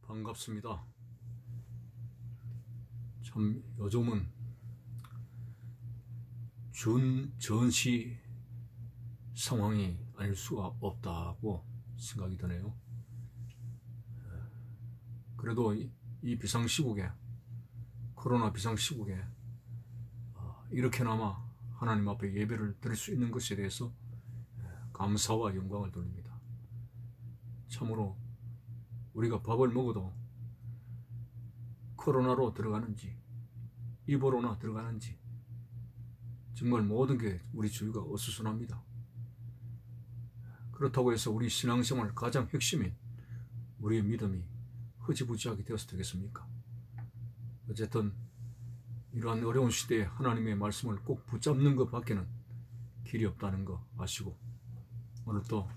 반갑습니다. 참 요즘은 전시 상황이 아닐 수가 없다고 생각이 드네요. 그래도 이 비상시국에, 코로나 비상시국에 이렇게나마 하나님 앞에 예배를 드릴 수 있는 것에 대해서 감사와 영광을 돌립니다. 참으로 우리가 밥을 먹어도 코로나로 들어가는지 이보로나 들어가는지 정말 모든 게 우리 주위가 어수선합니다. 그렇다고 해서 우리 신앙생활 가장 핵심인 우리의 믿음이 흐지부지하게 되어서 되겠습니까? 어쨌든 이러한 어려운 시대에 하나님의 말씀을 꼭 붙잡는 것 밖에는 길이 없다는 거 아시고 오늘 또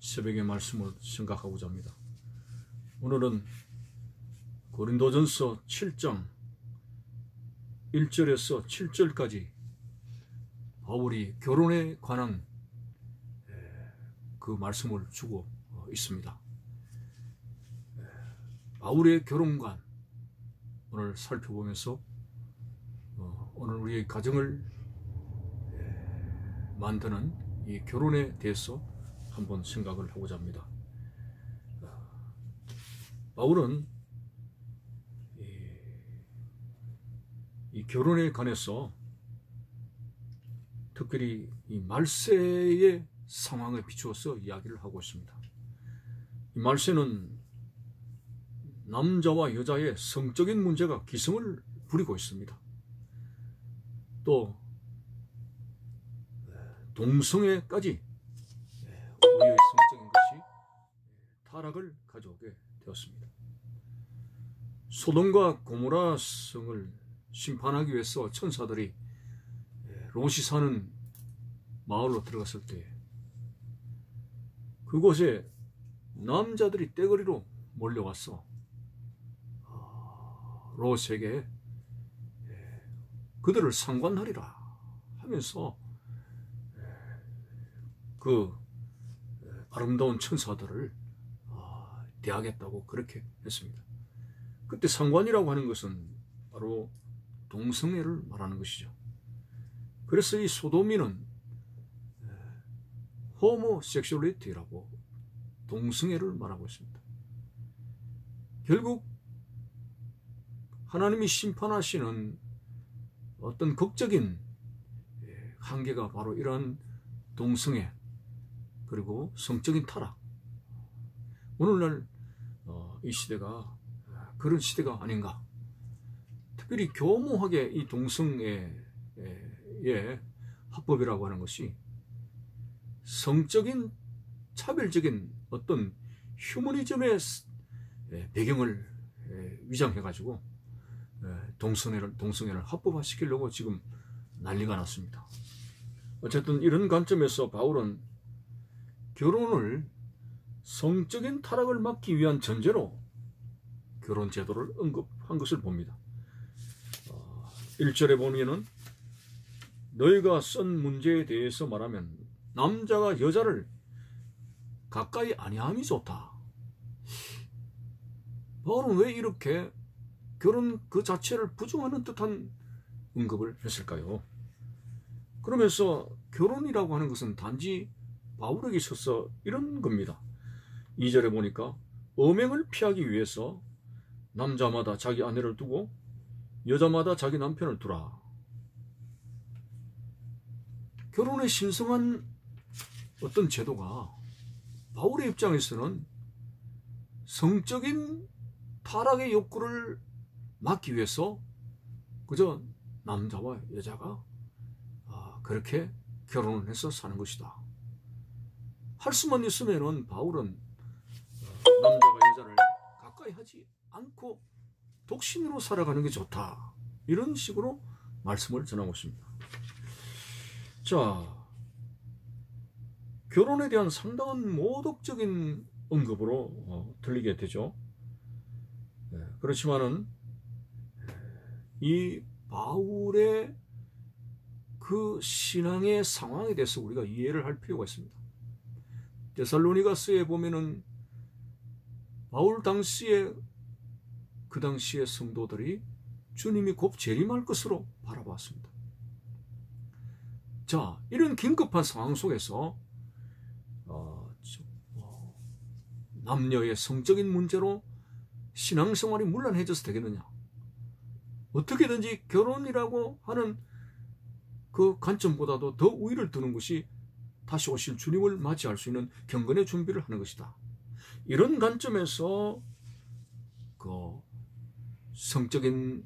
새벽의 말씀을 생각하고자 합니다. 오늘은 고린도전서 7장 1절에서 7절까지 바울이 결혼에 관한 그 말씀을 주고 있습니다. 바울의 결혼관 오늘 살펴보면서 오늘 우리의 가정을 만드는 이 결혼에 대해서 한번 생각을 하고자 합니다. 바울은 이 결혼에 관해서 특별히 이 말세의 상황에 비추어서 이야기를 하고 있습니다. 이 말세는 남자와 여자의 성적인 문제가 기승을 부리고 있습니다. 또 동성애까지 우리의 성적인 것이 타락을 가져오게 되었습니다. 소돔과 고모라 성을 심판하기 위해서 천사들이 롯이 사는 마을로 들어갔을 때 그곳에 남자들이 떼거리로 몰려와서 롯에게 그들을 상관하리라 하면서 그 아름다운 천사들을 대하겠다고 그렇게 했습니다. 그때 상관이라고 하는 것은 바로 동성애를 말하는 것이죠. 그래서 이 소돔이는 호모섹슈얼리티라고 동성애를 말하고 있습니다. 결국 하나님이 심판하시는 어떤 극적인 한계가 바로 이러한 동성애 그리고 성적인 타락, 오늘날 이 시대가 그런 시대가 아닌가. 특별히 교모하게 이 동성애의 합법이라고 하는 것이 성적인 차별적인 어떤 휴머니즘의 배경을 위장해가지고 동성애를 합법화시키려고 지금 난리가 났습니다. 어쨌든 이런 관점에서 바울은 결혼을 성적인 타락을 막기 위한 전제로 결혼 제도를 언급한 것을 봅니다. 1절에 보면은 너희가 쓴 문제에 대해서 말하면 남자가 여자를 가까이 아니함이 좋다. 바울은 왜 이렇게 결혼 그 자체를 부정하는 듯한 언급을 했을까요? 그러면서 결혼이라고 하는 것은 단지 바울에게 있어서 이런 겁니다. 2절에 보니까 음행을 피하기 위해서 남자마다 자기 아내를 두고 여자마다 자기 남편을 두라. 결혼의 신성한 어떤 제도가 바울의 입장에서는 성적인 타락의 욕구를 막기 위해서 그저 남자와 여자가 그렇게 결혼을 해서 사는 것이다. 할 수만 있으면은 바울은 남자가 여자를 가까이 하지 않고 독신으로 살아가는 게 좋다. 이런 식으로 말씀을 전하고 있습니다. 자, 결혼에 대한 상당한 모독적인 언급으로 들리게 되죠. 그렇지만은 이 바울의 그 신앙의 상황에 대해서 우리가 이해를 할 필요가 있습니다. 데살로니가서에 보면은 바울 당시에 그 당시의 성도들이 주님이 곧 재림할 것으로 바라봤습니다. 자, 이런 긴급한 상황 속에서 남녀의 성적인 문제로 신앙생활이 문란해져서 되겠느냐? 어떻게든지 결혼이라고 하는 그 관점보다도 더 우위를 두는 것이 다시 오실 주님을 맞이할 수 있는 경건의 준비를 하는 것이다. 이런 관점에서 그 성적인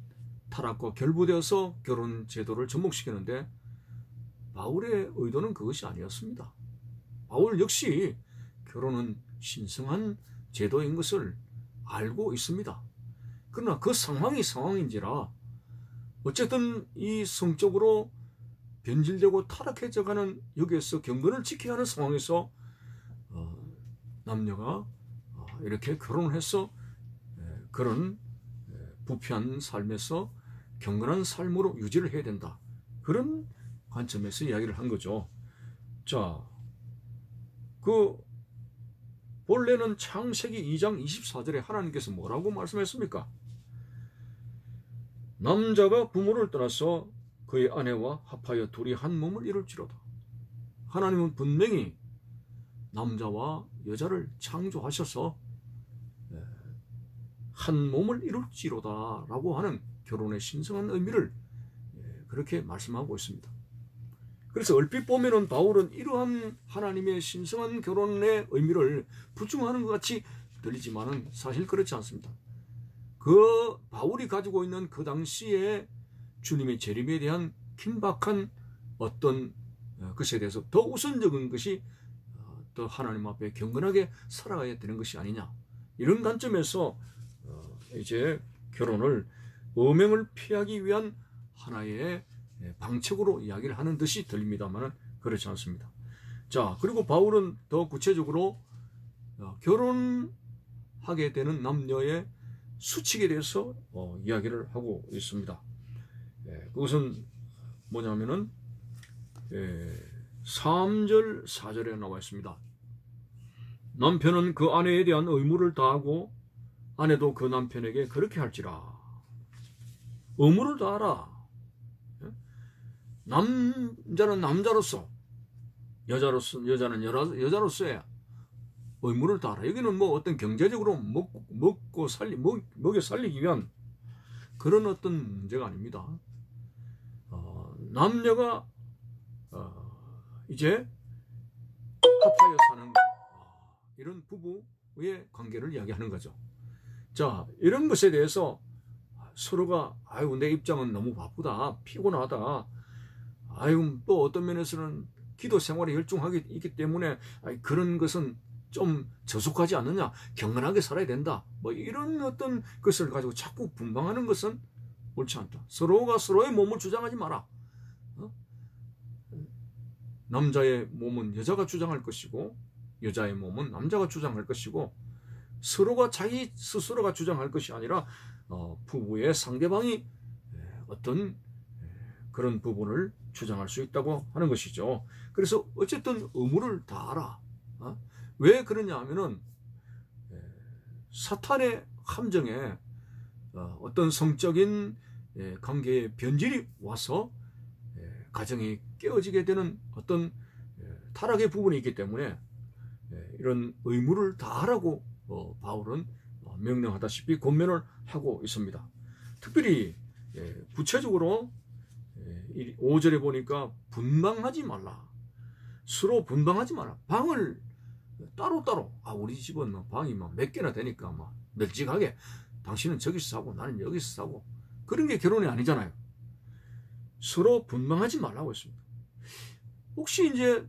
타락과 결부되어서 결혼 제도를 접목시키는데 바울의 의도는 그것이 아니었습니다. 바울 역시 결혼은 신성한 제도인 것을 알고 있습니다. 그러나 그 상황이 상황인지라 어쨌든 이 성적으로 변질되고 타락해져가는 여기에서 경건을 지켜야 하는 상황에서 남녀가 이렇게 결혼을 해서 그런 부패한 삶에서 경건한 삶으로 유지를 해야 된다. 그런 관점에서 이야기를 한 거죠. 자, 본래는 창세기 2장 24절에 하나님께서 뭐라고 말씀했습니까? 남자가 부모를 떠나서 그의 아내와 합하여 둘이 한 몸을 이룰지로다. 하나님은 분명히 남자와 여자를 창조하셔서 한 몸을 이룰지로다 라고 하는 결혼의 신성한 의미를 그렇게 말씀하고 있습니다. 그래서 얼핏 보면은 바울은 이러한 하나님의 신성한 결혼의 의미를 부정하는 것 같이 들리지만은 사실 그렇지 않습니다. 그 바울이 가지고 있는 그 당시에 주님의 재림에 대한 긴박한 어떤 것에 대해서 더 우선적인 것이 더 하나님 앞에 경건하게 살아가야 되는 것이 아니냐, 이런 관점에서 이제 결혼을 음행을 피하기 위한 하나의 방책으로 이야기를 하는 듯이 들립니다만 그렇지 않습니다. 자, 그리고 바울은 더 구체적으로 결혼하게 되는 남녀의 수칙에 대해서 이야기를 하고 있습니다. 그것은 뭐냐면은 3절 4절에 나와 있습니다. 남편은 그 아내에 대한 의무를 다하고 아내도 그 남편에게 그렇게 할지라. 의무를 다하라. 남자는 남자로서, 여자는 여자로서의 의무를 다하라. 여기는 뭐 어떤 경제적으로 먹여 살리기 위한 그런 어떤 문제가 아닙니다. 남녀가 이제 합하여 사는 이런 부부의 관계를 이야기하는 거죠. 자, 이런 것에 대해서 서로가 아유 내 입장은 너무 바쁘다, 피곤하다, 아유 또 어떤 면에서는 기도 생활에 열중하게 있기 때문에 그런 것은 좀 저속하지 않느냐, 경건하게 살아야 된다, 뭐 이런 어떤 것을 가지고 자꾸 분방하는 것은 옳지 않다. 서로가 서로의 몸을 주장하지 마라. 남자의 몸은 여자가 주장할 것이고 여자의 몸은 남자가 주장할 것이고 서로가 자기 스스로가 주장할 것이 아니라 부부의 상대방이 어떤 그런 부분을 주장할 수 있다고 하는 것이죠. 그래서 어쨌든 의무를 다하라. 왜 그러냐 하면은 사탄의 함정에 어떤 성적인 관계의 변질이 와서 가정이 깨어지게 되는 어떤 타락의 부분이 있기 때문에 이런 의무를 다하라고 바울은 명령하다시피 권면을 하고 있습니다. 특별히 구체적으로 5절에 보니까 분방하지 말라. 서로 분방하지 마라. 방을 따로따로, 우리 집은 방이 몇 개나 되니까 널찍하게 당신은 저기서 사고 나는 여기서 사고, 그런 게 결혼이 아니잖아요. 서로 분방하지 말라고 했습니다. 혹시 이제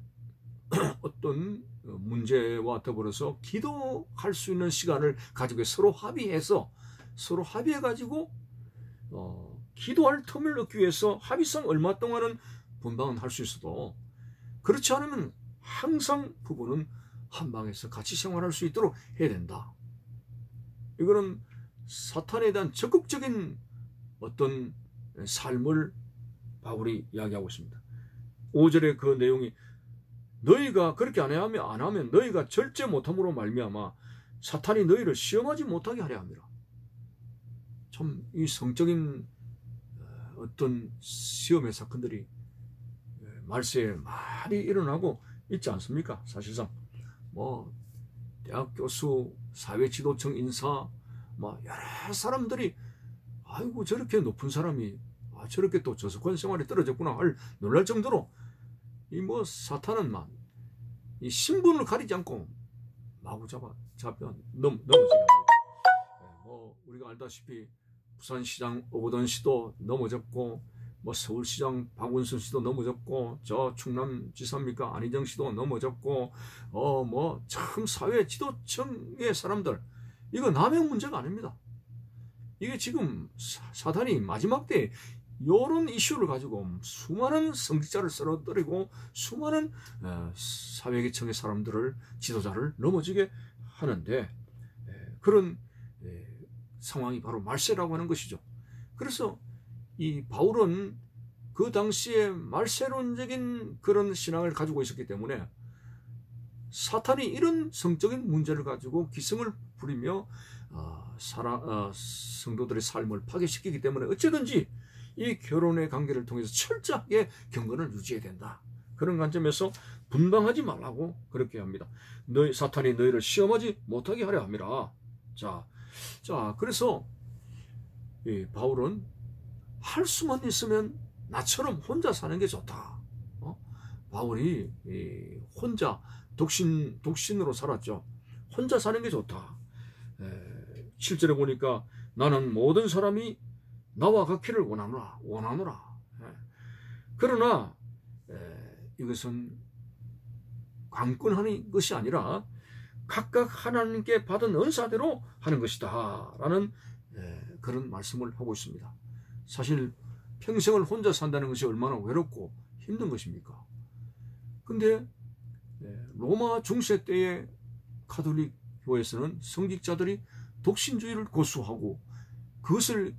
어떤 문제와 더불어서 기도할 수 있는 시간을 가지고 서로 합의해가지고 기도할 틈을 얻기 위해서 합의상 얼마 동안은 분방은 할 수 있어도, 그렇지 않으면 항상 부부는 한 방에서 같이 생활할 수 있도록 해야 된다. 이거는 사탄에 대한 적극적인 어떤 삶을 바울이 이야기하고 있습니다. 5절의 그 내용이 너희가 그렇게 안 하면 너희가 절제 못함으로 말미암아 사탄이 너희를 시험하지 못하게 하려 합니다. 참 이 성적인 어떤 시험의 사건들이 말세에 많이 일어나고 있지 않습니까? 사실상 뭐 대학 교수, 사회지도청 인사, 뭐 여러 사람들이 아이고 저렇게 높은 사람이 저렇게 또 저속한 생활에 떨어졌구나 할 놀랄 정도로 이 뭐 사탄은 막 이 신분을 가리지 않고 마구 잡아 넘어지게 합니다. 뭐 우리가 알다시피 부산시장 오거돈 씨도 넘어졌고, 뭐 서울시장 박원순 씨도 넘어졌고, 저 충남지사입니까 안희정 씨도 넘어졌고, 뭐 참 사회 지도층의 사람들, 이거 남의 문제가 아닙니다. 이게 지금 사단이 마지막 때 이런 이슈를 가지고 수많은 성직자를 쓰러뜨리고 수많은 사회계층의 사람들을, 지도자를 넘어지게 하는데, 그런 상황이 바로 말세라고 하는 것이죠. 그래서 이 바울은 그 당시에 말세론적인 그런 신앙을 가지고 있었기 때문에 사탄이 이런 성적인 문제를 가지고 기승을 부리며 성도들의 삶을 파괴시키기 때문에 어찌든지 이 결혼의 관계를 통해서 철저하게 경건을 유지해야 된다. 그런 관점에서 분방하지 말라고 그렇게 합니다. 사탄이 너희를 시험하지 못하게 하려 함이라. 자, 그래서 이 바울은 할 수만 있으면 나처럼 혼자 사는 게 좋다. 바울이 혼자 독신으로 살았죠. 혼자 사는 게 좋다. 실제로 보니까 나는 모든 사람이 나와 같기를 원하노라. 그러나 이것은 강권하는 것이 아니라 각각 하나님께 받은 은사대로 하는 것이다 라는 그런 말씀을 하고 있습니다. 사실 평생을 혼자 산다는 것이 얼마나 외롭고 힘든 것입니까? 근데 로마 중세 때의 가톨릭 교회에서는 성직자들이 독신주의를 고수하고 그것을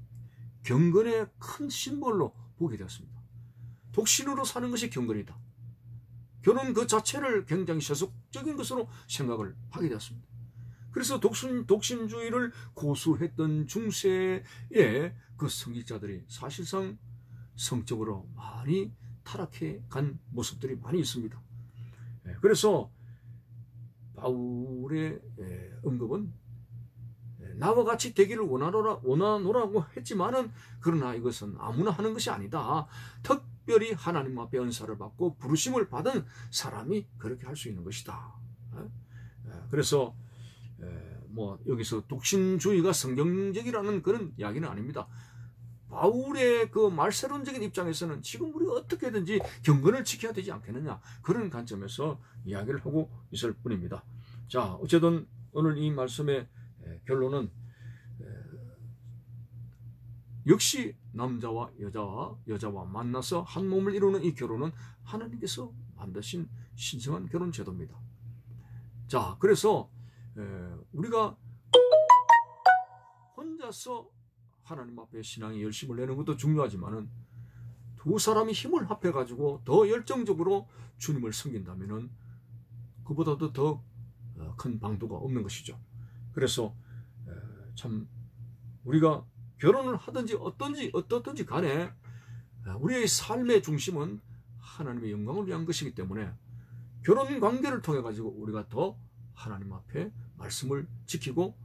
경건의 큰 심벌로 보게 되었습니다. 독신으로 사는 것이 경건이다. 결혼 그 자체를 굉장히 세속적인 것으로 생각을 하게 되었습니다. 그래서 독신주의를 고수했던 중세의 그 성직자들이 사실상 성적으로 많이 타락해 간 모습들이 많이 있습니다. 그래서 바울의 언급은 나와 같이 되기를 원하노라고 했지만은, 그러나 이것은 아무나 하는 것이 아니다. 특별히 하나님 앞에 은사를 받고 부르심을 받은 사람이 그렇게 할 수 있는 것이다. 그래서 뭐 여기서 독신주의가 성경적이라는 그런 이야기는 아닙니다. 바울의 그 말세론적인 입장에서는 지금 우리가 어떻게든지 경건을 지켜야 되지 않겠느냐, 그런 관점에서 이야기를 하고 있을 뿐입니다. 자, 어쨌든 오늘 이 말씀의 결론은 역시 남자와 여자와 만나서 한 몸을 이루는 이 결혼은 하나님께서 만드신 신성한 결혼 제도입니다. 자, 그래서 우리가 혼자서 하나님 앞에 신앙의 열심을 내는 것도 중요하지만은 두 사람이 힘을 합해 가지고 더 열정적으로 주님을 섬긴다면은 그보다도 더 큰 방도가 없는 것이죠. 그래서 참 우리가 결혼을 하든지 어떻든지 간에 우리의 삶의 중심은 하나님의 영광을 위한 것이기 때문에 결혼 관계를 통해 가지고 우리가 더 하나님 앞에 말씀을 지키고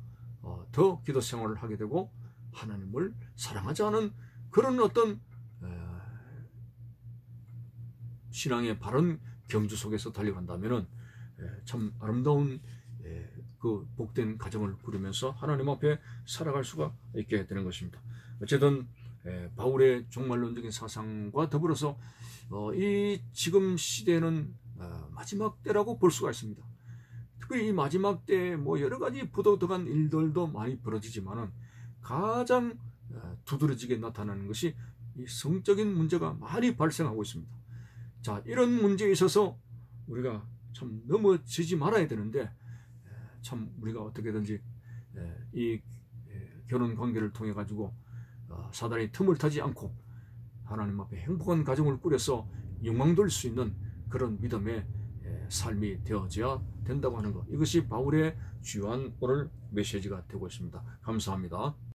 더 기도 생활을 하게 되고 하나님을 사랑하지 않은 그런 어떤 신앙의 바른 경주 속에서 달려간다면은 참 아름다운 그 복된 가정을 꾸리면서 하나님 앞에 살아갈 수가 있게 되는 것입니다. 어쨌든 바울의 종말론적인 사상과 더불어서 이 지금 시대는 마지막 때라고 볼 수가 있습니다. 특별히 이 마지막 때에 뭐 여러 가지 부도덕한 일들도 많이 벌어지지만은 가장 두드러지게 나타나는 것이 이 성적인 문제가 많이 발생하고 있습니다. 자, 이런 문제에 있어서 우리가 참 넘어지지 말아야 되는데, 참 우리가 어떻게든지 이 결혼 관계를 통해 가지고 사단이 틈을 타지 않고 하나님 앞에 행복한 가정을 꾸려서 영광 돌릴 수 있는 그런 믿음의 삶이 되어져야 된다고 하는 것, 이것이 바울의 주요한 오늘 메시지가 되고 있습니다. 감사합니다.